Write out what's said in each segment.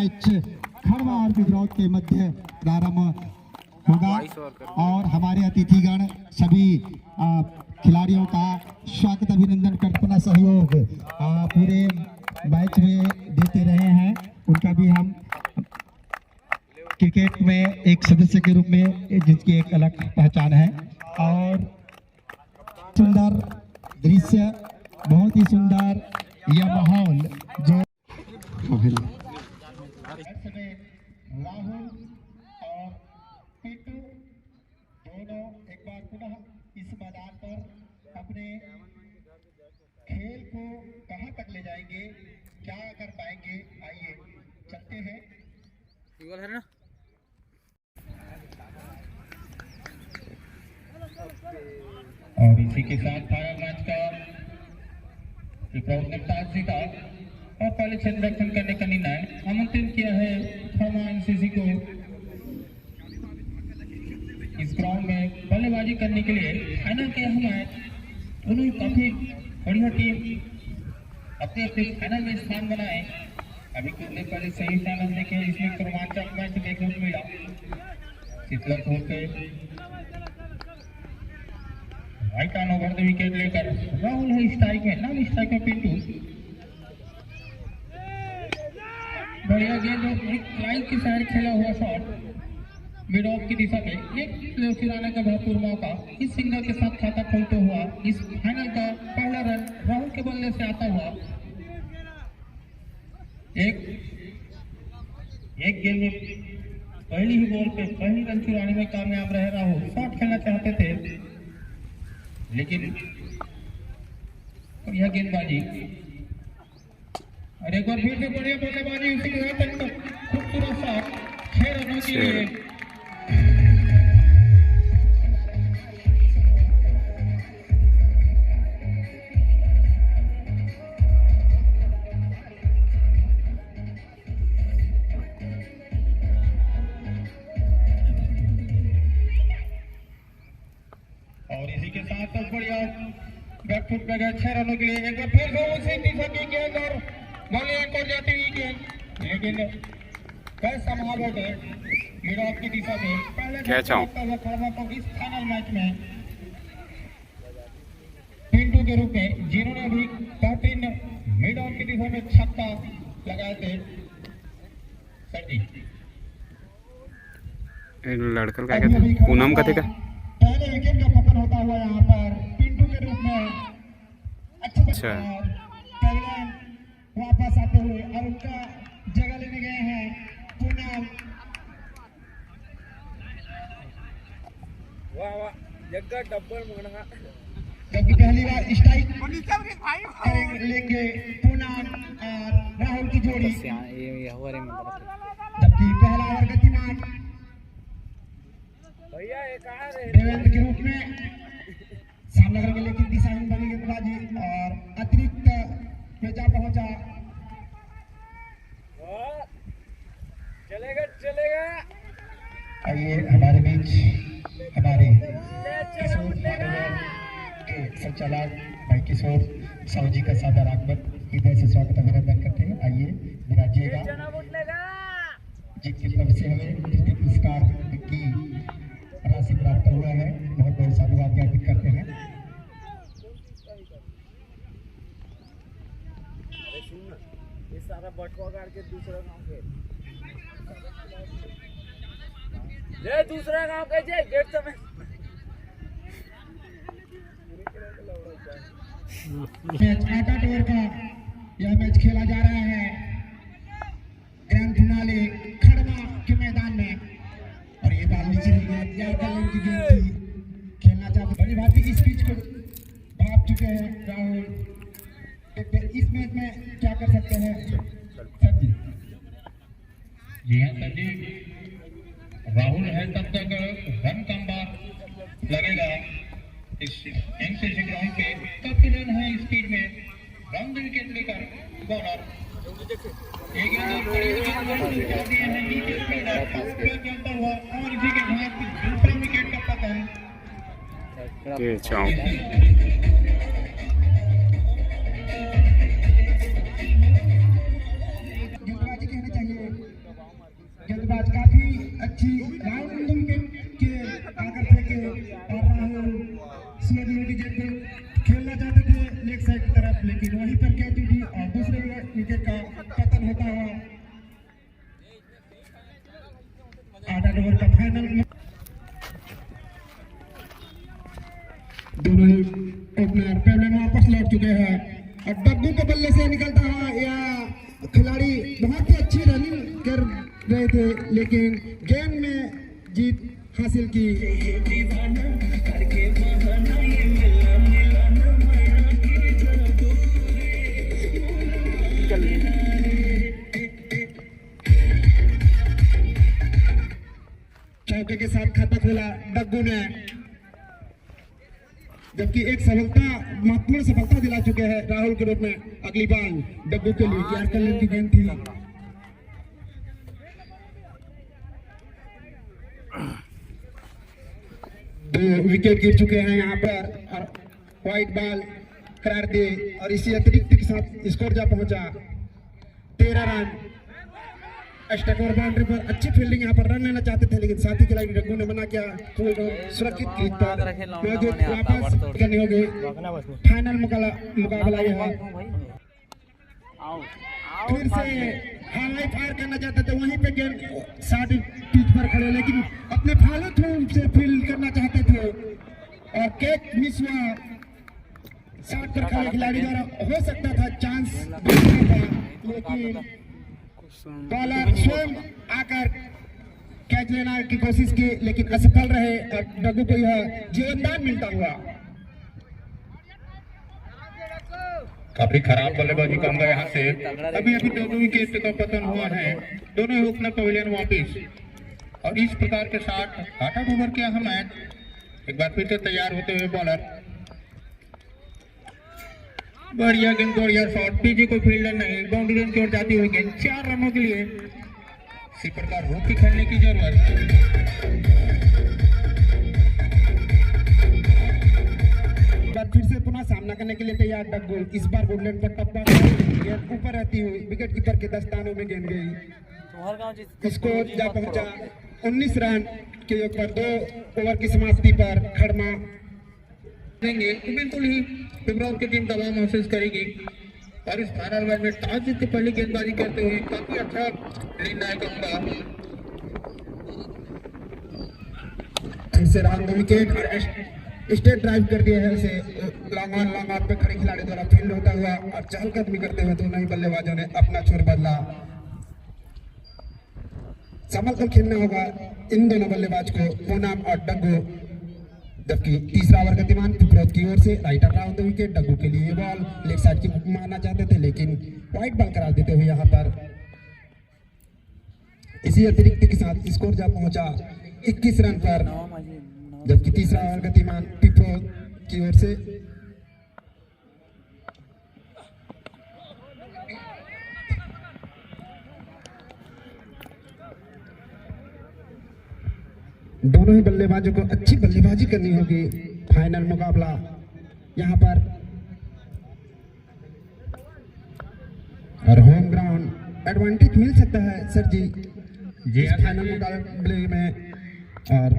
Match खड़वा और बिजरौत के मध्य प्रारंभ होगा और हमारे अतिथिगण सभी खिलाड़ियों का स्वागत अभिनंदन कर अपना सहयोग पूरे मैच में देते रहे हैं। उनका भी हम क्रिकेट में एक सदस्य के रूप में जिसकी एक अलग पहचान है। और सुंदर दृश्य, बहुत ही सुंदर यह माहौल जो राहुल और पिंटू दोनों एक बार पुनः इस मैदान पर अपने खेल को कहां तक ले जाएंगे, क्या कर पाएंगे, आइए चलते हैं। है ना और इसी के साथ फाइनल मैच का था और पहले क्षेत्र रक्षण करने का निर्णय आमंत्रित किया है खड़वा एनसीसी को इस ग्राउंड में बल्लेबाजी करने के लिए। फाइनल के हम मैच दोनों काफी बढ़िया टीम अपने अपने फाइनल में स्थान बनाए। अभी कुछ देर पहले सही फाइनल देखे, इसमें रोमांचक मैच देखने को मिला। शीतलक होकर right on over the wicket लेकर राहुल है स्ट्राइक में, नाम स्ट्राइक में पिंटू। बढ़िया गेंद, एक लाइन की साइड खेला हुआ शॉट मिड ऑफ की दिशा में, एक फिराने का भरपूर मौका। इस सिंगल के साथ खाता खोलते हुआ इस फाइनल का पहला रन राहुल के बल्ले से आता हुआ। एक गेंद में पहली ही बॉल पे पहली रन चुराने में कामयाब रहे राहुल। शॉट खेलना चाहते थे लेकिन यह गेंदबाजी और एक बार फिर से बढ़िया बल्लेबाजी, उसी के साथ खूबसूरत सा 6 रनों के लिए। और इसी के साथ बढ़िया बैकफुट पे गए 6 रनों के लिए। एक बार फिर से उसी दिशा की गेंद और बॉलिंग एक और जाती हुई गेंद, लेकिन कैच संभाल गए मिड ऑफ की दिशा में। पहले खड़वा को इस फाइनल मैच में पिंटू के रूप में, जिन्होंने भी 13 मिड ऑफ की दिशा में छक्का लगाए थे। सर जी लड़का क्या कहते हैं, पूनम का थे पहले विकेट का पतन होता हुआ यहाँ पर पिंटू के रूप में अच्छा वापस आते हुए और उनका जगह लेने गए हैं पूनम। वाह वाह जगह डबल मंगना, जबकि पहली बार स्ट्राइक लेंगे पूनम और राहुल की जोड़ी, जबकि पहला ओवर गतिमान देवेंद्र के रूप में सामने करके, लेकिन दिशाहीन बनी गेंदबाजी और अतिरिक्त में जा पहुंचा। चलेगा आइए हमारे बीच हमारे किशोर के संचालक भाई किशोर साहू जी का सादर आगमन हृदय से स्वागत अभिनंदन करते हैं। आइए विराजिएगा, जिनकी तरफ से हमें पुरस्कार की राशि प्राप्त हुआ है, बहुत बहुत साधुवाद ज्ञापित करते हैं। ये सारा बटवा करके दूसरा गांव के ले, दूसरा गांव के जे गेट समय मैच 8 ओवर का यह मैच खेला जा रहा है ग्रैंड फिनाले खड़वा के मैदान में। और ये बाल नीचे की गेंद खेलना चाहते बड़ी भारती की स्पीच को भाग चुके हैं राहुल। इस मैच में क्या कर सकते हैं सर जी? जी हाँ सर जी, राहुल है तब तक रन कम बार लगेगा इस एनसीसी ग्राउंड पे। काफी रन है स्पीड में, रन विकेट लेकर बॉलर एक हुआ और इसी के साथ दूसरा विकेट का पतन। गेंदबाजी कहना चाहिए बल्लेबाज काफी अच्छी राउंड विकेट के आकर फेंके और राहुल स्लो की गेंद को खेलना चाहते थे लेग साइड की तरफ, लेकिन वहीं पर कैच उठी और दूसरे विकेट का पतन होता हुआ 8 ओवर का फाइनल में दोनों ही ओपनर पहले वापस लौट चुके हैं और डब्बू के बल्ले से निकलता हुआ या खिलाड़ी बहुत ही अच्छी रनिंग कर रहे थे लेकिन गेम में जीत हासिल की। चौके के साथ खाता खोला डब्बू ने, जबकि एक सफलता महत्वपूर्ण सफलता दिला चुके हैं राहुल के रूप में। अगली बॉल डब्बू के लिए केआर कल्याण की गेंद थी। दो विकेट गिर चुके हैं यहाँ पर और व्हाइट बॉल करार दे और इसी अतिरिक्त के साथ स्कोर जा पहुंचा 13 रन। स्टैकर बाउंड्री पर अच्छी फील्डिंग यहाँ पर रन लेना चाहते थे लेकिन साथी खिलाड़ी डब्बू ने मना किया। सुरक्षित क्रीज पर वापस करनी होगी। फाइनल मुकाबला यह है। फिर से हाई फायर करना चाहते थे वहीं पे गेंद 60 पिच पर खड़े लेकिन अपने फॉलो थ्रू से फील्ड करना चाहते थे और कैच मिस हुआ। 60 पर खड़े खिलाड़ी द्वारा हो सकता था चांस लेकिन बॉलर स्वयं आकर कैच लेना की कोशिश की लेकिन असफल रहे और डब्बू को यह जीवनदान मिलता हुआ। काफी खराब बल्लेबाजी काम यहाँ से अभी दोनों विकेट का पतन हुआ है। दोनों ही ओपनर पवेलियन वापिस और इस प्रकार के साथ 8 ओवर के अहम मैच एक बार फिर से तैयार होते हुए बॉलर बढ़िया गेंद बढ़िया शॉट पीछे कोई फील्डर नहीं बाउंड्री रन की ओर जाती हुई गेंद 4 रनों के लिए। इसी प्रकार रोक के खेलने की जरूरत। फिर से पुनः सामना करने के लिए तैयार डब्बू। इस बार वुडलैंड पर टप्पा गेंद ऊपर रहती हुई विकेट कीपर के दस्तानों में गेंद गई। स्कोर जा पहुंचा 19 रन के योग पर 2 ओवर की समाप्ति पर खड़मा देंगे तो बिल्कुल ही पिपराउन की टीम दबाव महसूस करेगी और इस फाइनल मैच में टॉस जीत के पहले गेंदबाजी करते हुए काफी अच्छा निर्णय कहूंगा। फिर से राउंड विकेट और स्टेट ड्राइव कर दिया है उसे लॉन्ग ऑन पे खड़े खिलाड़ी द्वारा फील्ड होता हुआ और चहलकदमी करते हुए दोनों ही बल्लेबाजों ने अपना छोर बदला। संभल कर खेलना होगा इन दोनों बल्लेबाज को पूनम और डग्गू। जबकि तीसरा ओवर गतिमान पिपरोद की ओर से राइटर राउंड विकेट डग्गू के लिए बॉल लेग साइड की मारना चाहते थे लेकिन व्हाइट बॉल करार देते हुए यहाँ पर इसी अतिरिक्त के साथ स्कोर जा पहुंचा 21 रन पर। जबकि तीसरा ओवर गतिमान पिपरोद की ओर से दोनों ही बल्लेबाजों को अच्छी बल्लेबाजी करनी होगी। फाइनल मुकाबला यहाँ पर और होम ग्राउंड एडवांटेज मिल सकता है सर जी इस फाइनल मुकाबले में। और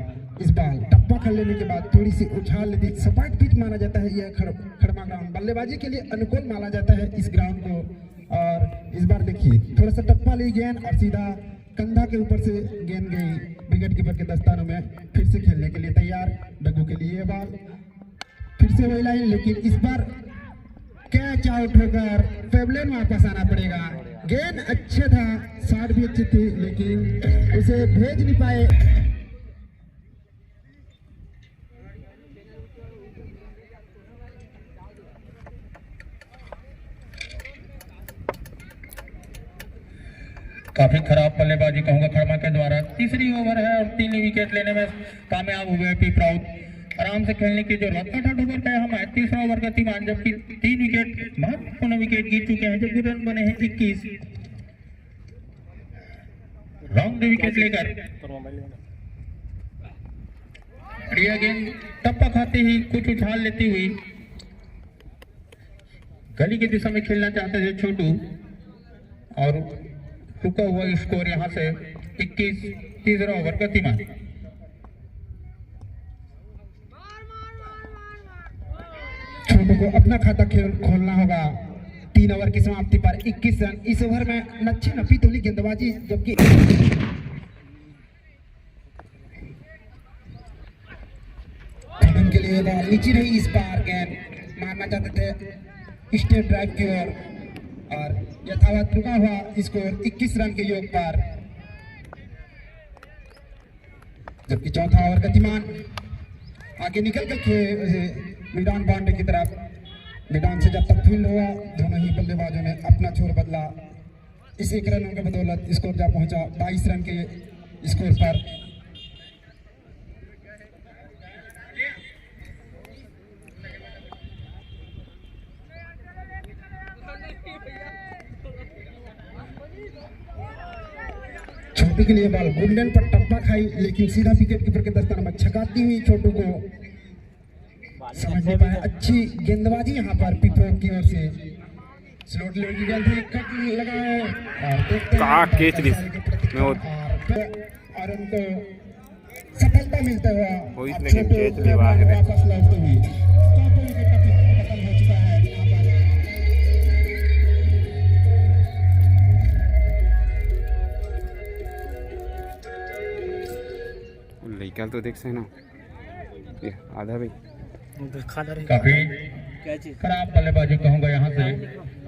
इस बार टप्पा खेल लेने के बाद थोड़ी सी उछाल लेती सपाट पिच माना जाता है। यह खड़मा ग्राउंड बल्लेबाजी के लिए अनुकूल माना जाता है इस ग्राउंड को। और इस बार देखिए थोड़ा सा टप्पा ली गेंद और सीधा कंधा के ऊपर से गेंद गई विकेट कीपर के दस्तानों में। फिर से खेलने के लिए तैयार डग्गू के लिए बॉल फिर से वही लाइन लेकिन इस बार कैच आउट होकर पेवलियन वापस आना पड़ेगा। गेंद अच्छा था, शॉट भी अच्छी थी लेकिन उसे भेज नहीं पाए। काफी खराब बल्लेबाजी कहूंगा खड़मा के द्वारा। तीसरी ओवर है और 3 विकेट लेने में कामयाब हुए पिपराउन। आराम से खेलने की जरूरत। 8 ओवर का हम तीसरा ओवर का तीमान जबकि 3 विकेट महत्वपूर्ण विकेट गिर चुके हैं जबकि रन बने हैं 21। रॉन्ग विकेट लेकर बढ़िया गेंद टप्पा खाते ही कुछ उछाल लेती हुई गली की दिशा में खेलना चाहते थे छोटू और रुका हुआ स्कोर यहाँ से 21, तीसरा ओवर गतिमान। छोटू को अपना खाता खोलना होगा। 3 ओवर की समाप्ति पर 21 रन। इस ओवर में लच्छी नपी तोली गेंदबाजी, जबकि के लिए बॉल नीचे रही। इस बार गेंद मारना चाहते थे स्टेट ड्राइव की ओर और यथावत रुका हुआ स्कोर 21 रन के योग पर। जबकि चौथा ओवर गतिमान आगे निकल कर मैदान बाउंड्री की तरफ। मैदान से जब तक फील्ड हुआ दोनों ही बल्लेबाजों ने अपना छोर बदला। इस 1 रनों के बदौलत स्कोर जा पहुंचा 22 रन के स्कोर पर। छोटू के लिए बॉल गोल्डन पर टप्पा खाई, लेकिन सीधा विकेट कीपर के दस्ताने में छकाती हुई छोटू को समझ नहीं पाया। अच्छी गेंदबाजी यहाँ पर पिपरोट की ओर से। स्लोट लेग की गेंद है, कट लगा है और देखते हैं और उनको सफलता मिलते हुए वापस लौटते हुए चौथे विकेट का पतन हो चुका है। लड़का तो देख से ना ये आधा भाई काफी खराब बल्लेबाजी कहूंगा यहाँ से।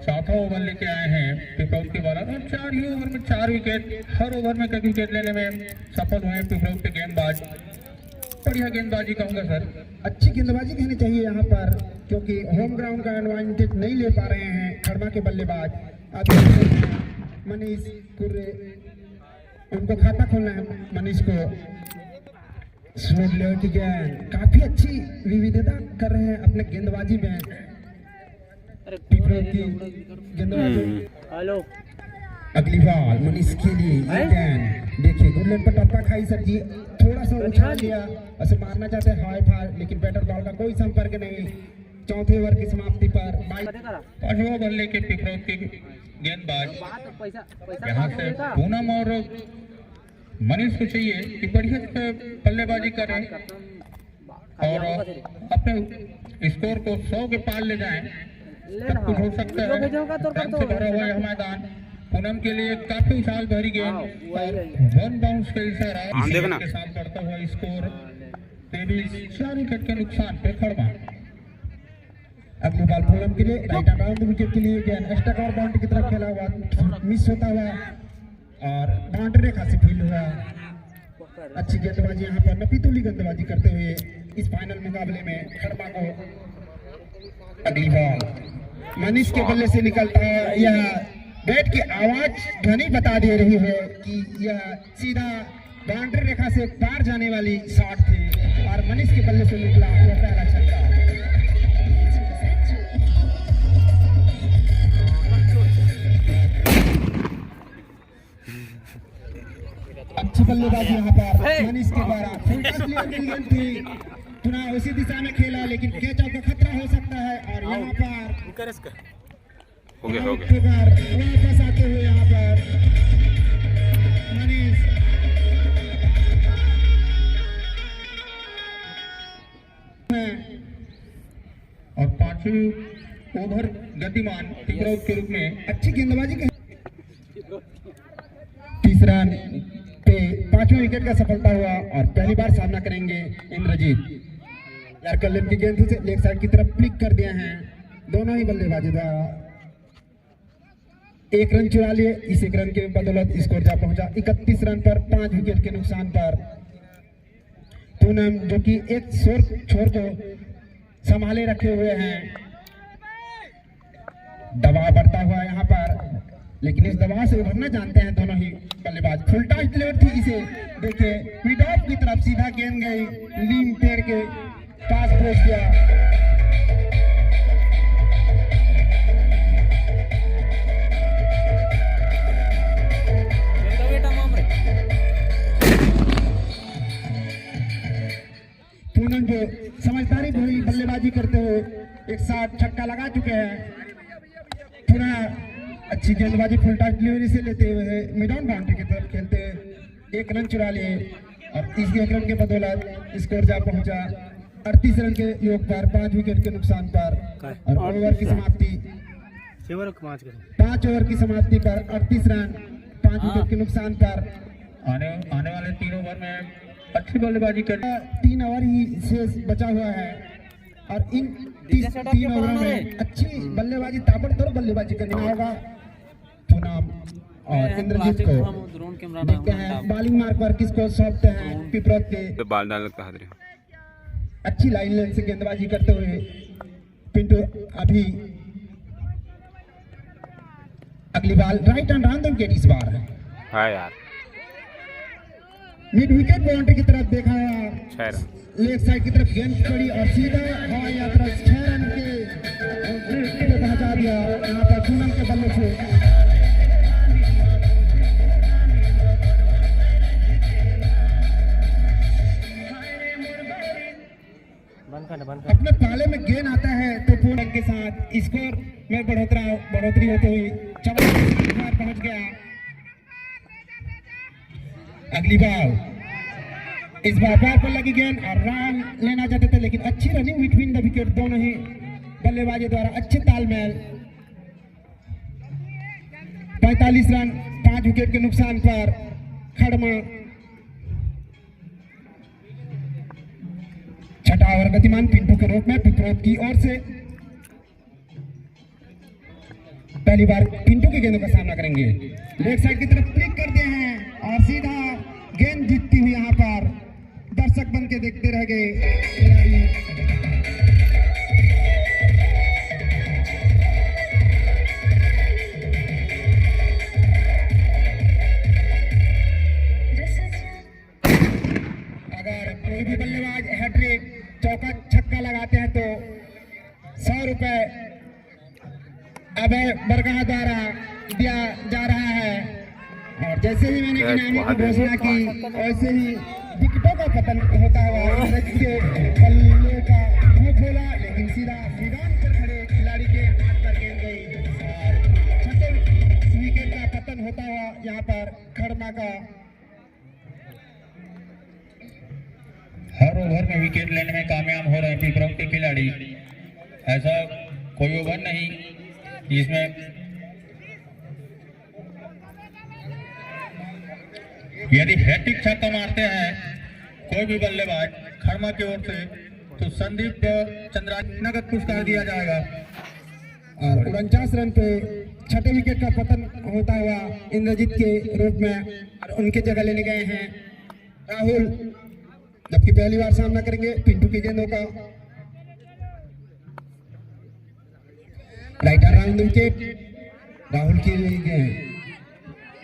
चौथा ओवर लेके आए हैं पिपरोट के बॉलर और 4 ही ओवर में 4 विकेट। हर ओवर में कई विकेट लेने में सफल हुए पिपरोट के गेंदबाज। बढ़िया गेंदबाजी कहूंगा सर। अच्छी गेंदबाजी कहनी चाहिए यहाँ पर, क्योंकि होम ग्राउंड का एडवांटेज नहीं ले पा रहे हैं खड़मा के बल्लेबाज। अब मनीष कुर्रे, उनको खाता खोलना है मनीष को। स्लोट लेग की गेंद, काफी अच्छी विविधता कर रहे हैं अपने गेंदबाजी में पिपरोट की गेंदबाजी। हेलो अगली बॉल मनीष के लिए ये गेंद देखिए गुल्लन पर टप्पा खाई सर जी, थोड़ा सा उछाल लिया, ऐसे मारना चाहते हैं हाई फार, लेकिन बैटर बॉल का कोई संपर्क नहीं। चौथे ओवर की समाप्ति पर 5वां बॉल लेके पिपरोट के गेंदबाज। यहाँ से पूनम और मनीष को चाहिए कि बढ़िया से बल्लेबाजी करें और अपने स्कोर को 100 के पार ले जाएं। सब कुछ हो सकता है। रन से भरा हुआ यह मैदान। पूनम के लिए काफी उछाल भरी गेंद और 1 बाउंस का इशारा के साथ बढ़ता हुआ स्कोर 23 विकेट के नुकसान पे खड़मा। अगली बॉल पूनम के लिए राइट अराउंड विकेट के लिए गेंद एक्स्ट्रा कवर बाउंड्री की तरफ खेला हुआ, मिस होता हुआ और बाउंड्री रेखा से फील्ड हुआ। अच्छी गेंदबाजी यहाँ पर नपीतुली गेंदबाजी करते हुए इस फाइनल मुकाबले में खड़मा को। अगली बॉल मनीष के बल्ले से निकलता है, यह बैट की आवाज ध्वनि बता दे रही है कि यह सीधा बाउंड्री रेखा से पार जाने वाली शॉट थी और मनीष के बल्ले से निकला यह पहला छक्का। अच्छी बल्लेबाजी यहाँ पर मनीष के द्वारा थी, पुनः उसी दिशा में खेला, लेकिन कैच आउट का खतरा हो सकता है और यहाँ पर हो गया वापस आते हुए यहाँ पर मनीष और 5वें ओवर गतिमान पिपरोट के रूप में अच्छी गेंदबाजी का तीसरा पे 5वें विकेट का सफलता हुआ और पहली बार सामना करेंगे इंद्रजीत। यार कल्लन की गेंद से लेग साइड की तरफ फ्लिक कर दिए हैं दोनों ही बल्लेबाजी द्वारा। 1 रन चुरा लिए। इस 1 रन के बदौलत स्कोर जा पहुंचा 31 रन पर 5 विकेट के नुकसान पर। पूनम जो कि एक छोर को संभाले रखे हुए हैं, दबाव बढ़ता हुआ यहाँ पर, लेकिन इस दबाव से उभरना जानते हैं दोनों ही बल्लेबाज। फुल टॉस डिलीवर थी, इसे देखिए मिड ऑफ की तरफ सीधा गेंद गई, नीम पेड़ के पास पहुंच गया। पूनम जो समझदारी भरी बल्लेबाजी करते हुए एक साथ छक्का लगा चुके हैं। पुनः अच्छी गेंदबाजी फुल टॉस डिलीवरी से लेते हुए मिड ऑन बाउंड्री की तरफ खेलते हुए 1 रन चुरा लिए और इस 1 रन के बदौलत स्कोर जा पहुंचा 38 रन के योग पर 5 विकेट के नुकसान पर और ओवर की समाप्ति 5 ओवर की समाप्ति पर 38 रन 5 विकेट के नुकसान पर। आने वाले 3 ओवर में अच्छी बल्लेबाजी कर 3 ओवर ही शेष बचा हुआ है और इन 3 ओवरों में अच्छी बल्लेबाजी ताबड़तोड़ बल्लेबाजी करना होगा पूनम और इंद्रजीत को। देखते हैं बॉलिंग मार्क पर किसको सौंपते हैं पिपरोत के। तो बाल डाल कहा दे अच्छी लाइन लेन से गेंदबाजी करते हुए पिंटू अभी अगली बाल राइट एंड राउंड विकेट इस बार है। हाँ यार मिड विकेट बाउंड्री की तरफ देखा है 6 रन लेग साइड की तरफ गेंद पड़ी और सीधा हवाई यात्रा 6 रन के पहुंचा दिया यहाँ पर पूनम के बल्ले से। अपने पाले में गेंद आता है तो पूनम के साथ स्कोर में बढ़ोतरी होते हुए 44 पर पहुंच गया। अगली बाल इस बार बॉल पर लगी गेंद और रन लेना चाहते थे लेकिन अच्छी रनिंग बिटवीन द विकेट दोनों ही बल्लेबाजी द्वारा अच्छे तालमेल 45 रन 5 विकेट के नुकसान पर खड़मा। छठा ओवर गतिमान पिंटू के रूप में पिपरोत की ओर से पहली बार पिंटू की गेंदों का सामना करेंगे। लेग साइड की तरफ फ्लिक करते हैं और सीधा गेंद जीतती हुई यहाँ पर दर्शक बन के देखते रह गए। अगर कोई भी बल्लेबाज हैट्रिक चौका छक्का लगाते हैं तो 100 रुपए अभय बरगाह द्वारा दिया जा रहा है और जैसे ही मैंने इनाम की घोषणा की वैसे ही विकेटों का पतन होता हुआ के बल्ले का मुंह खोला लेकिन सीधा मैदान पर खड़े खिलाड़ी के हाथ पर गेंद गई और छठे विकेट का पतन होता हुआ यहाँ पर खड़मा का। हर ओवर में विकेट लेने में कामयाब हो रहे हैं पिपरोत के खिलाड़ी। ऐसा कोई ओवर नहीं जिसमें यदि हैट्रिक छक्का मारते हैं कोई भी बल्लेबाज खड़मा की ओर से तो संदीप चंद्रा नगद पुरस्कार दिया जाएगा। और 49 रन पे छठे विकेट का पतन होता हुआ इंद्रजीत के रूप में और उनके जगह लेने गए हैं राहुल जबकि पहली बार सामना करेंगे पिंटू की गेंदों का। राइट अराउंड विकेट राहुल की गेंद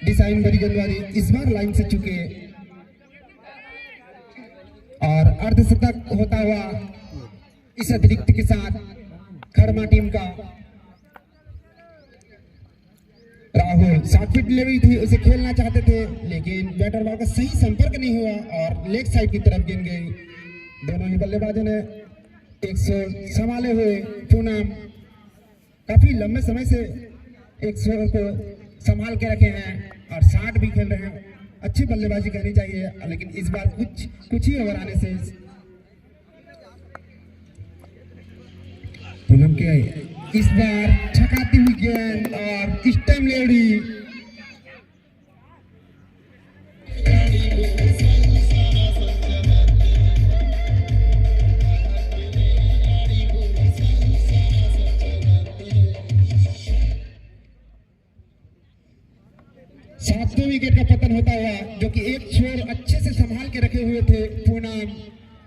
डिजाइन बड़ी गेंदबाजी इस बार लाइन से चुके और अर्धशतक होता हुआ इस अतिरिक्त के साथ खड़मा टीम का। राहुल 60 फीट डिलीवरी थी उसे खेलना चाहते थे लेकिन बैटर बॉल का सही संपर्क नहीं हुआ और लेग साइड की तरफ गेंद गई। दोनों ही बल्लेबाजों ने 100 संभाले हुए पूनम काफी लंबे समय से 100 को संभाल के रखे हैं और 60 भी खेल रहे हैं। अच्छी बल्लेबाजी करनी चाहिए लेकिन इस बार कुछ ही ओवर आने से पूनम के इस बार छकाती हुई गेंद और स्टंप लेडी सातवें विकेट का पतन होता हुआ जो कि एक छोर अच्छे से संभाल के रखे हुए थे पूनम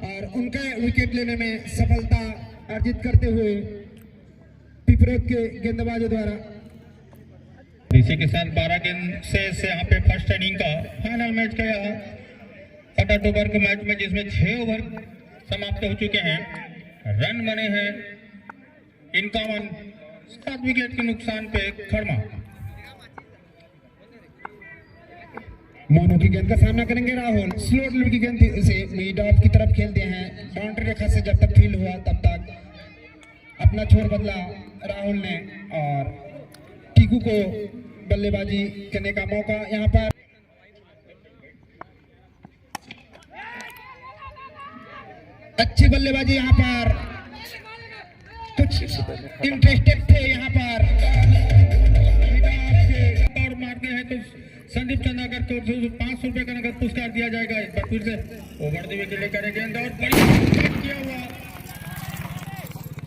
और उनका विकेट लेने में सफलता अर्जित करते हुए पिपरोत के गेंदबाजों द्वारा। इसी के साथ 12 गेंद से यहाँ पे फर्स्ट इनिंग का फाइनल मैच गया 8 ओवर के मैच में जिसमें 6 ओवर समाप्त हो चुके हैं। रन बने हैं इनकावन 7 विकेट के नुकसान पे खड़मा। मोनू की गेंद का सामना करेंगे राहुल। स्लो डिलीवरी की गेंद से मिड ऑफ की तरफ खेलते हैं। बाउंड्री रेखा से जब तक फील्ड हुआ तब तक अपना छोर बदला राहुल ने और टीकू को बल्लेबाजी करने का मौका यहाँ पर। अच्छी बल्लेबाजी यहाँ पर, कुछ इंटरेस्टेड थे यहाँ पर और मारते हैं तो संदीप चंद्राकर को 500 रुपए का नगद पुरस्कार दिया जाएगा। एक बार फिर से ओवर दी के लिए करेंगे और बड़ी किया हुआ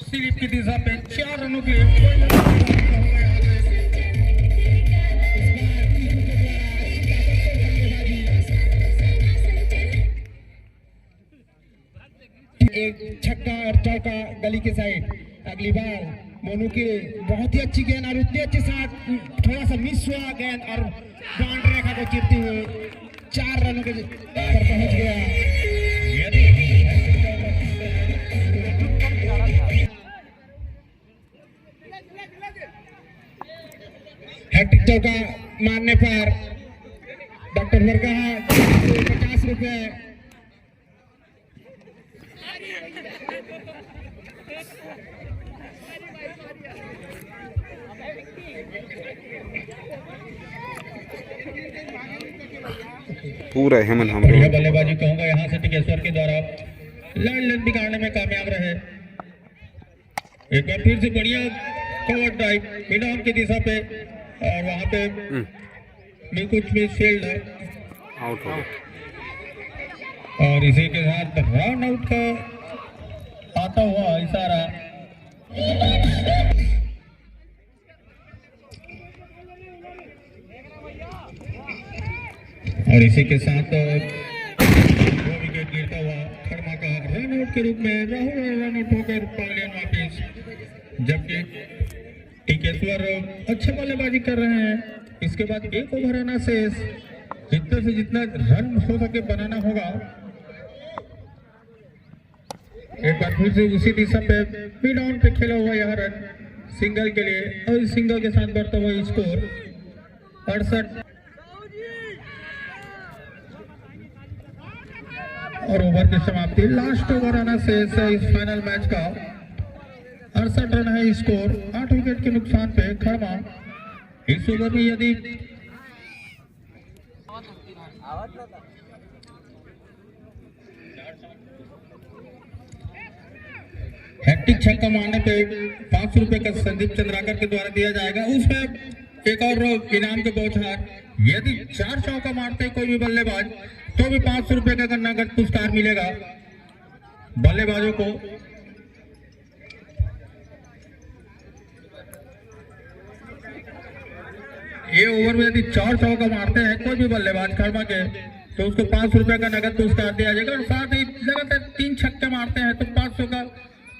स्लिप की दिशा पे 4 रनों के एक छक्का और चौका गली के साइड। अगली बार मोनू की बहुत ही अच्छी गेंद और उतनी अच्छी साथ थोड़ा सा मिस हुआ गेंद और बाउंड्री रेखा को चीरते हुए 4 रनों के पर पहुंच गया। हैट्रिक चौका मारने पर डॉक्टर वर्गा 50 रुपए। पूरा हेमन हम बढ़िया बल्लेबाजी कहूंगा यहाँ से टिकेश्वर के द्वारा लाइन बिगाड़ने में कामयाब रहे। एक बार फिर से बढ़िया कवर ड्राइव मिडाउन की दिशा पे और वहां पे कुछ मिस फील्ड है, आउट हो गया। और इसी के साथ रन आउट का आता हुआ इशारा। और इसी के साथ 2 विकेट गिरता हुआ खड़मा का रन आउट के रूप में राहुल रन आउट होकर पवेलियन वापिस, जबकि टिकेश्वर अच्छे बल्लेबाजी कर रहे हैं। इसके बाद 1 ओवर आना शेष, जितना से जितना रन हो सके बनाना होगा। एक बार फिर से उसी दिशा पे मिड ऑन पे खेला हुआ यह रन सिंगल के लिए और इस सिंगल के साथ बढ़ता हुआ स्कोर 68 और ओवर की समाप्ति। लास्ट ओवर आना शेष है इस फाइनल मैच का। 68 रन है स्कोर, 8 विकेट के नुकसान पे खड़मा। इस ओवर में यदि हैट्रिक छक्का मारने पे 500 रुपए का संदीप चंद्राकर के द्वारा दिया जाएगा। उसमें एक और इनाम के बौछार, यदि 4 चौका मारते कोई भी बल्लेबाज तो भी 500 रुपए का नगद पुरस्कार मिलेगा बल्लेबाजों को। ये ओवर में यदि 4 चौका मारते हैं कोई भी बल्लेबाज खड़मा के तो उसको 500 रुपए का नगद पुरस्कार दिया जाएगा। और साथ ही लगातार 3 छक्के मारते हैं तो 500 का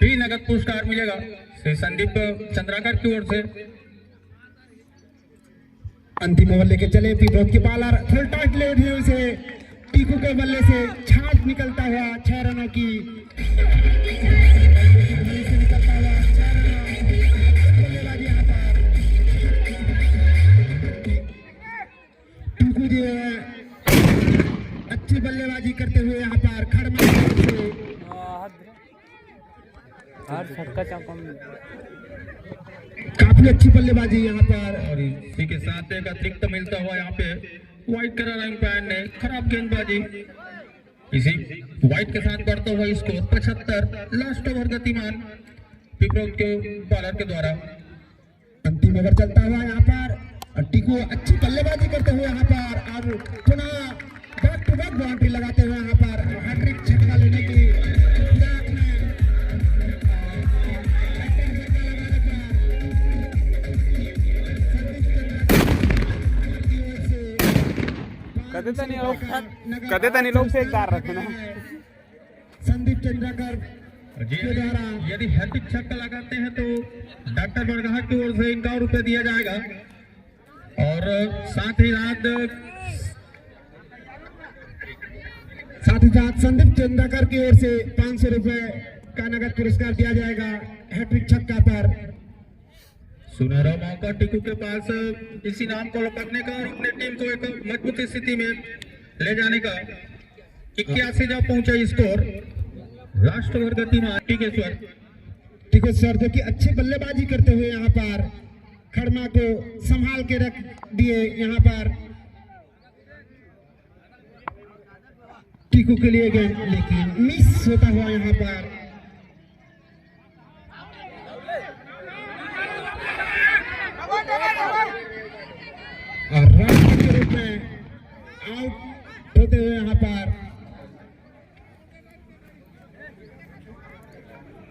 भी नगद पुरस्कार मिलेगा संदीप चंद्राकर की ओर से। अंतिम ओवर लेके चले पीपरोत की बालर फुल टाइट ले उठे से टीकू के बल्ले से छाछ निकलता हुआ 6 रनों की से निकलता हुआ 6 रनों बल्लेबाजी यहाँ पर टीकू जी अच्छी बल्लेबाजी करते हुए यहाँ पर खड़मा से हर छक्का चौका काफी अच्छी बल्लेबाजी यहाँ पर। और इसी के साथ एक अतिरिक्त मिलता हुआ यहाँ पे व्हाइट कलर अंपायर ने खराब गेंदबाजी। इसी व्हाइट के साथ बढ़ता हुआ स्कोर 75। लास्ट ओवर गतिमान पिपरोत के बॉलर के द्वारा। अंतिम ओवर चलता हुआ यहाँ पर टीकू अच्छी बल्लेबाजी करते हुए यहाँ पर और पुनः बैक टू बैक बाउंड्री लगाते हुए यहाँ पर हैट्रिक छक्का लेने की कदे तनी लोग से कार रखना। संदीप चंद्राकर के द्वारा यदि हैट्रिक छक्का लगाते हैं तो डॉक्टर बरगाह की ओर से इनका रुपये दिया जाएगा। और साथ ही साथ संदीप चंद्राकर की ओर से 500 रुपए का नगद पुरस्कार दिया जाएगा हैट्रिक छक्का पर। सुनहरा मौका टीकू के पास इस इनाम को लपकने का और अपने टीम को एक मजबूत स्थिति में ले जाने का। 81 जब पहुंचा स्कोर। लास्ट ओवर गतिमान टिकेश्वर जो कि अच्छी बल्लेबाजी करते हुए यहाँ पर खड़मा को संभाल के रख दिए यहाँ पर टीकू के लिए गेंद, लेकिन मिस होता हुआ यहाँ पर और रन के रूप में आउट होते हुए यहाँ पर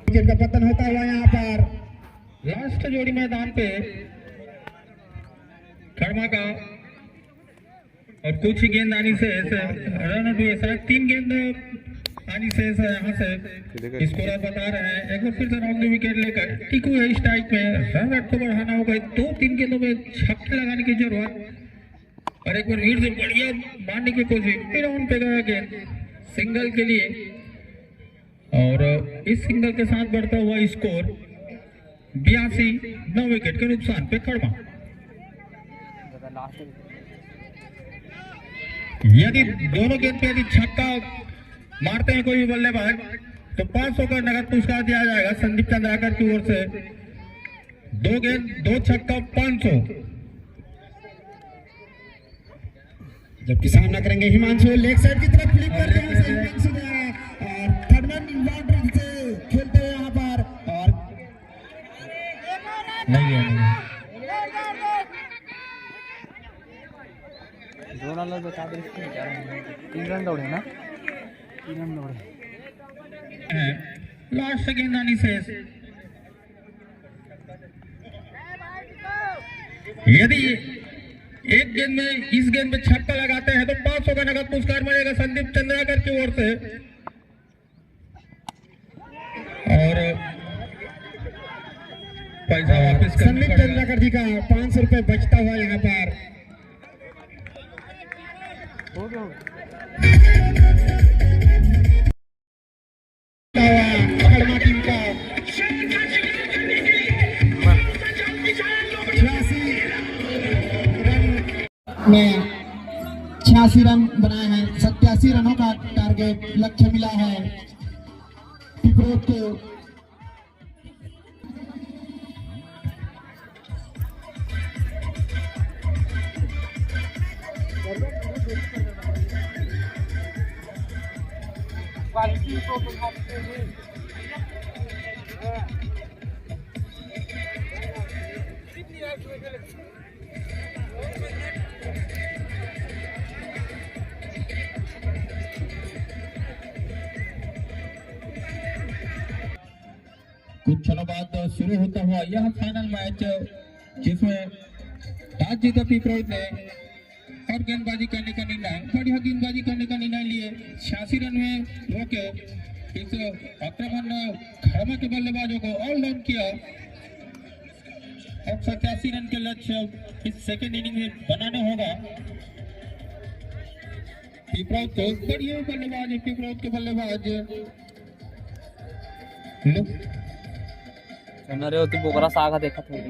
विकेट का पतन होता हुआ यहाँ पर लास्ट जोड़ी मैदान पे खड़मा का और कुछ ही गेंद आनी से रन हुए, शायद 3 गेंद आनी से यहाँ से स्कोरर बता रहे हैं। एक बार फिर से रॉन्ग विकेट लेकर टीकू है स्ट्राइक में, रन रेट को बढ़ाना होगा, 2-3 गेंदों में छक्के लगाने की जरूरत और एक बार भीड़ से बढ़िया मारने की कोशिश, फिर ऑन पे गया गेंद सिंगल के लिए और इस सिंगल के साथ बढ़ता हुआ स्कोर 82, 9 विकेट के नुकसान पे खड़मा। यदि दोनों गेंद पे यदि छक्का मारते हैं कोई भी बल्लेबाज तो 500 का नगद पुरस्कार दिया जाएगा संदीप चंद्राकर की ओर से। 2 गेंद 2 छक्का 500। जबकि सामना करेंगे हिमांशु, लेग साइड की तरफ फ्लिप कर रहे हैं हिमांशु द्वारा और थर्ड मैन बाउंड्री से खेलते हैं यहाँ पर और नहीं है जोनाला जो काबिल है 3 रन दौड़े ना, 3 रन दौड़े लास्ट गेंद आनी से यदि एक गेंद में इस गेंद में छक्का लगाते हैं तो 500 का नगद पुरस्कार मिलेगा संदीप चंद्राकर की ओर से और पैसा वापस संदीप चंद्राकर जी का 500 रुपए बचता हुआ यहाँ पर हो गया खड़मा टीम का 86 रन बनाए हैं। 87 रनों का टारगेट लक्ष्य मिला है पिपरोट को। कुछ क्षणों बाद शुरू होता हुआ यह फाइनल मैच जिसमें टॉस जीता पिपरोट ने और गेंदबाजी करने का निर्णय, बढ़िया गेंदबाजी करने का निर्णय लिए 86 रन में रोके इस आक्रमण खड़मा के बल्लेबाजों को ऑल डाउन किया और 87 रन के लक्ष्य इस सेकेंड इनिंग में बनाने होगा पिपरोट को। बढ़िया बल्लेबाज पिपरोट के बल्लेबाज अरे होती बोकरा सागा देखा थोड़ी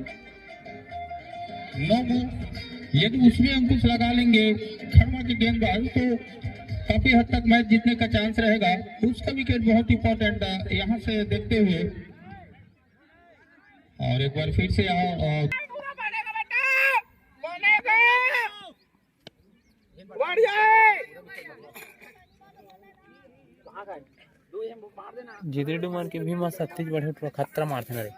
यदि उसमें अंकुश लगा लेंगे खड़मा के गेंदबाज तो काफी हद तक मैच जीतने का चांस रहेगा। उसका विकेट बहुत इंपॉर्टेंट है यहाँ से देखते हुए और एक बार फिर से यहाँ जितने डूमर के भी मत छत्तीस बढ़े खतरा मारते रे।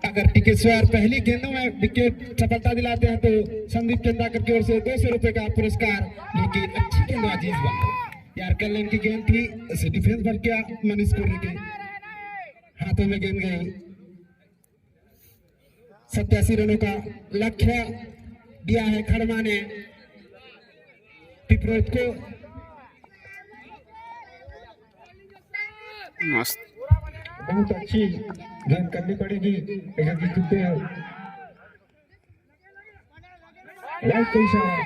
अगर टिकेश्वर पहली गेंदों में विकेट सफलता दिलाते हैं तो संदीप चंद्राकर की ओर से 200 रुपए का पुरस्कार। लेकिन अच्छी गेंदबाजी इस बार यार, कल्याण की गेंद थी, इसे डिफेंस भर किया मनीष कोहली के हाथों में गेंद गई। 87 रनों का लक्ष्य दिया है खड़मा ने पिपरोट को। मस्त बहुत अच्छी गेंद करनी पड़ेगी ऐसा जीतते हैं। लाइट का इशारा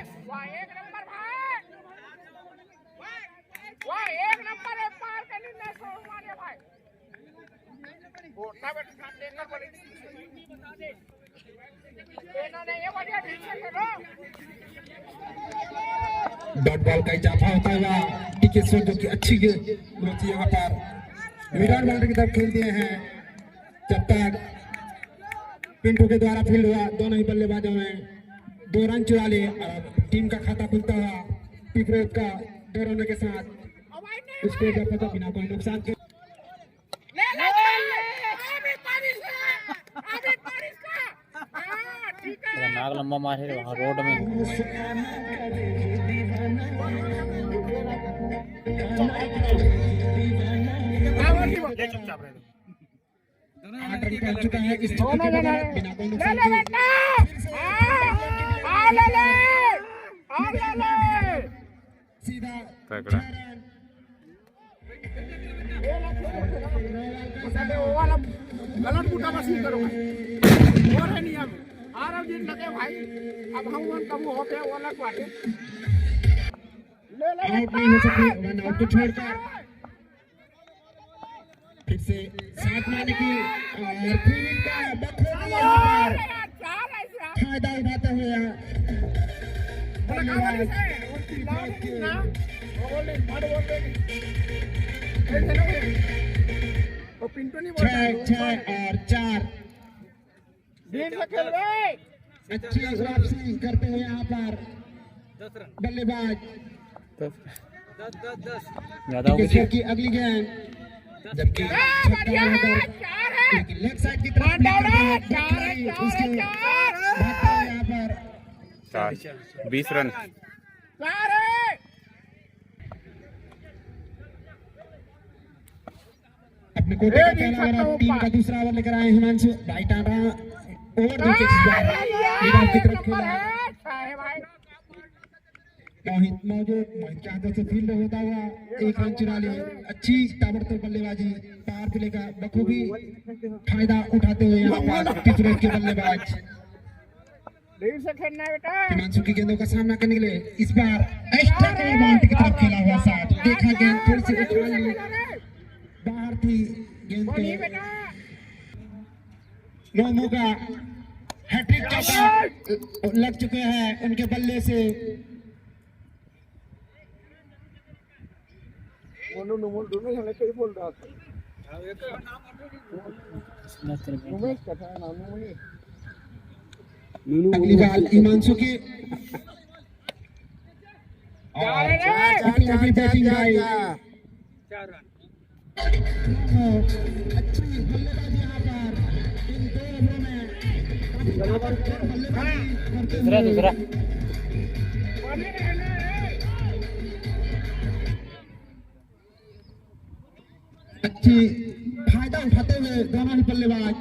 डॉट बॉल का इजाफा होता हुआ टिकेश्वर जो कि अच्छी गेंद होती है यहाँ पर मिडल बाउंड्री की तरफ खेल दिए हैं। जब तक पिंटू के द्वारा फील्ड हुआ, दोनों ही बल्लेबाजों में 2 रन चुरा लिए। अब टीम का खाता खुलता हुआ पीपरोत का 2 रनों के साथ उसको बिना कोई नुकसान के नाग लंबा मारे वहाँ रोड में। आठ रन कर चुका है इस बिना कोई नुकसान सीधा तगड़ा। गलत बूटा बस नहीं करो और है नियम आराम दिन लगे भाई। अब हम वन कब होते हैं वो अलग बात है। आउट नहीं हो सके, रन आउट को छोड़कर फिर से 7 मारने की और फील्ड का बखूबी फायदा उठाते हुए छह और 4 अच्छी वापसी करते हुए यहाँ पर बल्लेबाज ज्यादा हो गई। की अगली गेंद, जबकि लेकिन लेफ्ट साइड की तरफ उसके यहाँ पर 20 रन। अपने कोटे का पहला ओवर टीम का दूसरा ओवर लेकर आए हिमांशु। राइट आर्म ओवर की तरफ खेला मोहित मौजूद। मोहित के हाथों से फील्ड होता हुआ 1 रन चुरा लिए। अच्छी ताबड़तोड़ बल्लेबाजी पावर प्ले का बखूबी फायदा उठाते हुए यहाँ पर पिछड़े के बल्लेबाज हिमांशु की गेंदों का सामना करने के लिए इस बार एक्स्ट्रा कवर बाउंड्री की तरफ खेला हुआ साथ देखा गेंद थोड़ी सी उछाल ली बाहर थी गेंद के। नोमो का हैट्रिक चौका लग चुके हैं उनके बल्ले से। दोनों हमें कहीं बोल रहा था उमेश का था नाम अगली बाल हिमांशु की और बैटिंग आई। अच्छी बल्लेबाजी यहाँ पर इन 2 ओवरों में दूसरा अच्छी फायदा उठाते हुए दोनों ही बल्लेबाज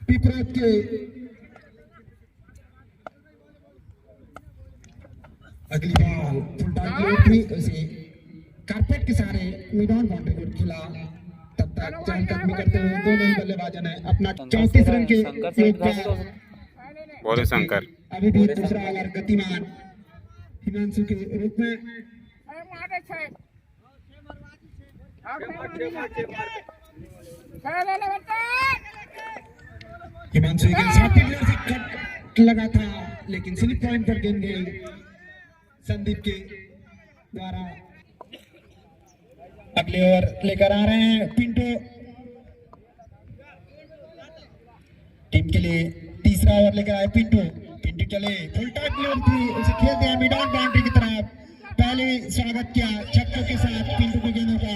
पीपरोत के अगली बॉल फुल टाइम उसे कारपेट के सहारे मिड ऑन बाउंड्री को खिला। तब तक चहलकदमी करते हुए दोनों ही बल्लेबाजों ने अपना 34 रन के योग पर बोले शंकर अभी भी दूसरा ओवर गतिमान हिमांशु के रूप में हिमांशु के साथ से कट लगा था लेकिन स्लिप पॉइंट पर गेंद गई संदीप के द्वारा। अगले ओवर लेकर आ रहे हैं पिंटो। टीम के लिए तीसरा ओवर लेकर आए पिंटो। पिंटो चले फुल टाइम प्लेयर थी उसे खेलते हैं मिड ऑन बाउंड्री की तरफ। पहले स्वागत किया छक्कों के साथ पिंटो की गेंदों का।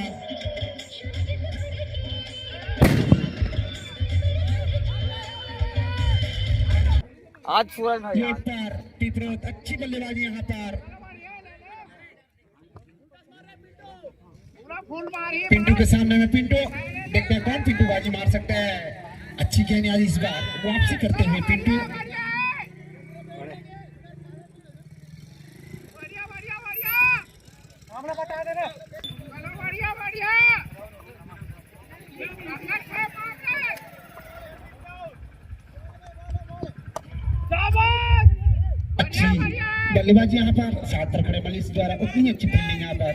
आज सूरज भाई पर पीपरोत अच्छी बल्लेबाजी यहाँ पर पिंटू के सामने में पिंटू देखते हैं कौन पिंटू बाजी मार सकता है। अच्छी गेंदबाजी इस बार वापसी करते हुए पिंटू अच्छी बल्लेबाजी यहाँ पर 7 पर खड़े मलिस द्वारा उतनी अच्छी फील्डिंग यहाँ पर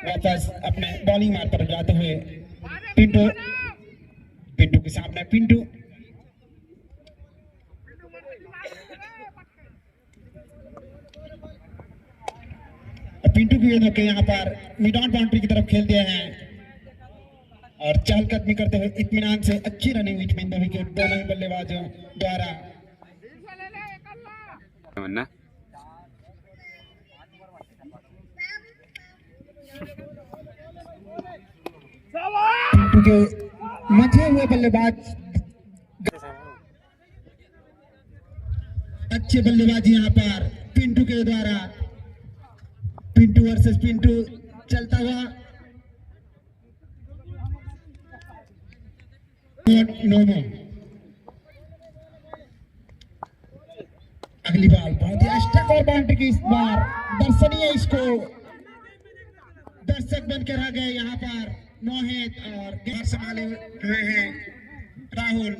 वापस अपने बॉलिंग मार्ग पर जाते हुए पिंटू के सामने पिंटू पिंटू की गेंद के यहाँ पर मिड ऑन बाउंड्री की तरफ खेल दिए हैं और चहलकदमी करते हुए इत्मीनान से अच्छी रनिंग विटमिन द विकेट दोनों ही बल्लेबाजों द्वारा। वरना पिंटू के मचे हुए बल्लेबाज अच्छे बल्लेबाजी यहाँ पर पिंटू के द्वारा। पिंटू वर्सेस पिंटू चलता हुआ नोमो। अगली बॉल बहुत ही अष्टक और बाउंड्री की इस बार दर्शनीय इसको दर्शक बनकर रह गए यहाँ पर मोहित और गेंद संभाले हुए हैं राहुल।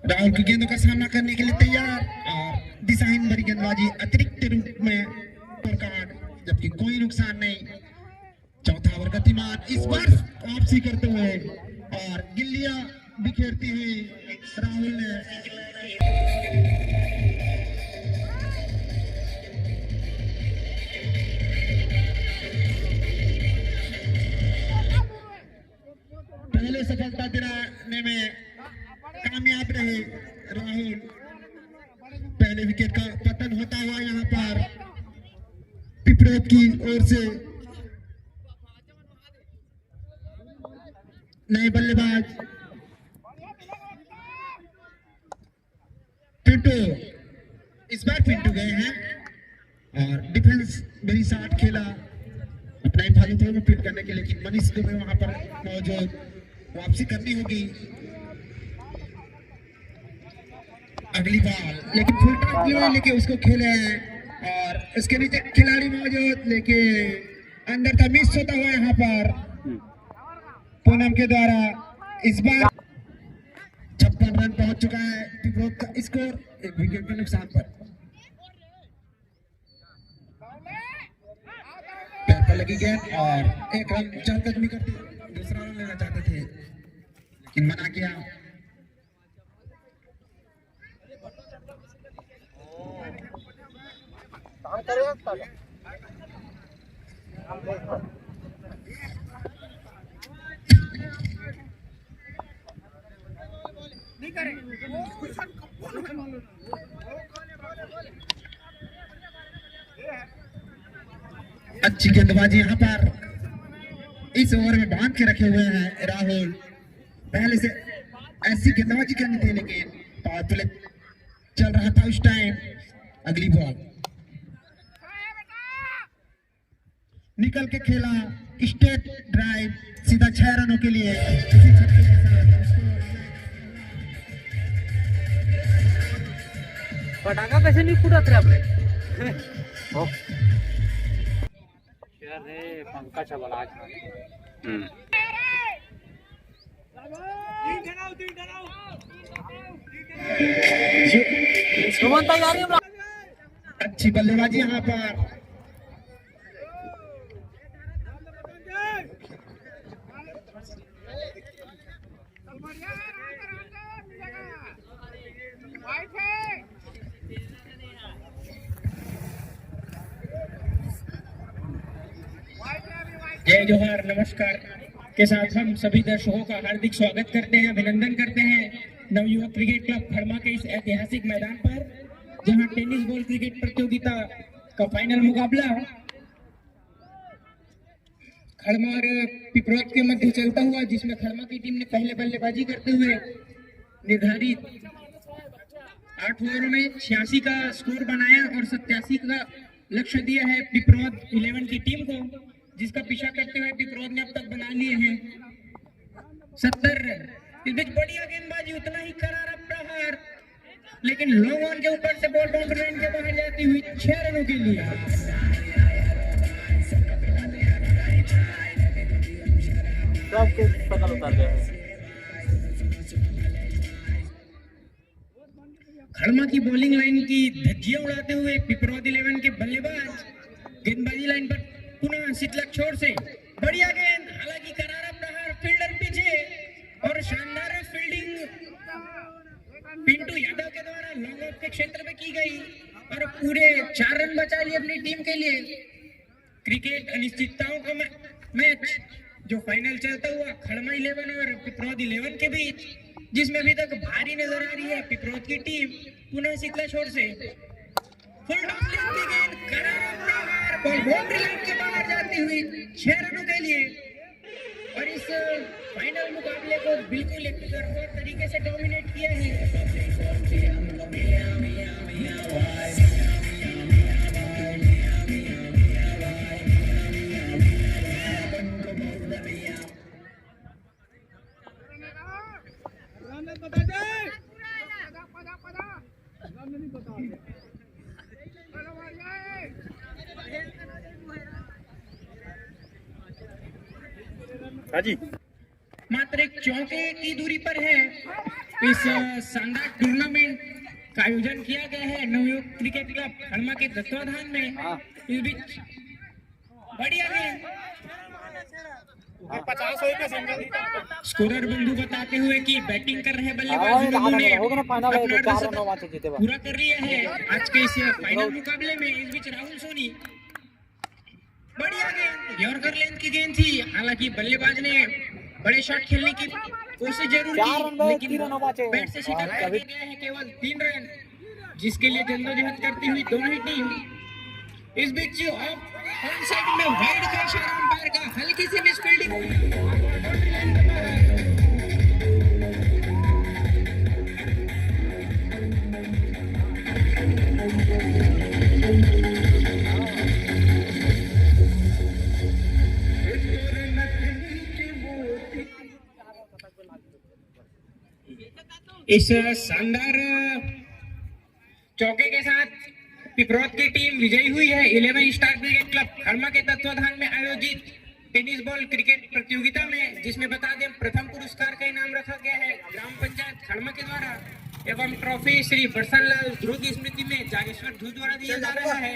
राहुल की गेंदों का सामना करने के लिए तैयार और दिशाहीन भरी गेंदबाजी अतिरिक्त रूप में कार्ड, जबकि कोई नुकसान नहीं। चौथा ओवर गतिमान इस बार वापसी करते हुए और गिल्लियां बिखेरती हुई राहुल ने पहले सफलता दिलाने में कामयाब रहे राहुल। पहले विकेट का पतन होता हुआ यहाँ पर पिपरोत की ओर से नए बल्लेबाज पिंटू। इस बार पिंटू गए हैं और डिफेंस मेरी साथ खेला अपना हिफाजत में फील्ड करने के, लेकिन मनीष दुबे वहां पर मौजूद, वापसी करनी होगी। अगली बॉल लेकिन फुल टॉस लेके उसको खेले हैं और उसके नीचे खिलाड़ी मौजूद, लेकिन अंदर का मिस होता हुआ यहाँ पर पूनम के द्वारा। इस बार 56 रन पहुंच चुका है पिपरोत का स्कोर एक विकेट के नुकसान पर। पैर पर लगी गेंद और एक रन चहलकदमी करते दूसरा रन लेना चाहते थे लेकिन मना किया। अच्छी गेंदबाजी यहाँ पर इस ओवर में बांध के रखे हुए हैं राहुल। पहले से ऐसी गेंदबाजी करनी थी लेकिन पावर प्ले चल रहा था उस टाइम। अगली बॉल निकल के खेला स्टेट ड्राइव सीधा 6 रनों के लिए। पटाखा कैसे नहीं फूटा थे आपने? अरे पंखा चला आज। अच्छी बल्लेबाजी यहाँ पर जय जोहार नमस्कार के साथ हम सभी दर्शकों का हार्दिक स्वागत करते हैं, अभिनंदन करते हैं नवयुवक क्रिकेट क्लब खड़मा के इस ऐतिहासिक मैदान पर, जहां टेनिस बॉल क्रिकेट प्रतियोगिता का फाइनल मुकाबला खड़मा और पिपरोत के मध्य चलता हुआ, जिसमें खड़मा की टीम ने पहले बल्लेबाजी करते हुए निर्धारित 8 ओवरों में 86 का स्कोर बनाया और 87 का लक्ष्य दिया है पिपरोत 11 की टीम को, जिसका पीछा करते हुए पिपरोत ने अब तक बना लिए हैं 70 रन। इस बीच बढ़िया गेंदबाजी, उतना ही करारा प्रहार, लेकिन लॉन्ग ऑन के ऊपर से बॉल बाउंड्री लाइन के बाहर जाती हुई 6 रनों के लिए। खड़मा की बॉलिंग लाइन की धज्जियां उड़ाते हुए पिपरोत 11 के बल्लेबाज गेंदबाजी लाइन पर पुनः शीतलक छोर से बढ़िया गेंद, हालांकि करारा प्रहार, फील्डर पीछे और शानदार फील्डिंग पिंटू यादव के द्वारा लॉन्ग ऑफ के क्षेत्र में की गई। और पूरे 4 रन बचा लिए अपनी टीम के लिए। क्रिकेट अनिश्चितताओं का मैच जो फाइनल चलता हुआ खड़मा 11 और पिपरौद 11 के बीच, जिसमें अभी तक भारी नजर आ रही है पिपरौद की टीम पुनः शीतला छोर से। फुल टॉस लेंथ की गेंद, करारा प्रहार, बॉल बाउंड्री लाइन के बाहर जाती हुई 6 रनों के लिए। और इस फाइनल मुकाबले को बिल्कुल एक तरफा तरीके से डोमिनेट किया है। मात्र एक चौके की दूरी पर है। इस शानदार टूर्नामेंट का आयोजन किया गया है नवयुग क्रिकेट क्लब खड़मा के तत्वाधान में। इस बीच बढ़िया गेंद, स्कोरर बंधु बताते हुए कि बैटिंग कर रहे बल्लेबाज पूरा कर लिया है आज के इस फाइनल मुकाबले में। इस बीच राहुल सोनी, बढ़िया गेंद, यॉर्कर लेंथ की गेंद थी। हालांकि बल्लेबाज ने बड़े शॉट खेलने की कोशिश जरूर की, लेकिन बैट से शिकार कर गया है केवल 3 रन, जिसके लिए जद्दोजहद करती हुई दोनों ही टीम। इस बीच ऑफ साइड में वाइड का इशारा अंपायर का, हल्की सी मिसफील्डिंग। इस शानदार चौके के साथ पिपरौद की टीम विजयी हुई है 11 स्टार क्रिकेट क्लब खड़मा के तत्वाधान में आयोजित टेनिस बॉल क्रिकेट प्रतियोगिता में, जिसमें बता दें प्रथम पुरस्कार का इनाम रखा गया है ग्राम पंचायत खड़मा के द्वारा एवं ट्रॉफी श्री बरसाल लाल ध्रुव की स्मृति में जागेश्वर ध्रुव द्वारा दिया जा रहा है।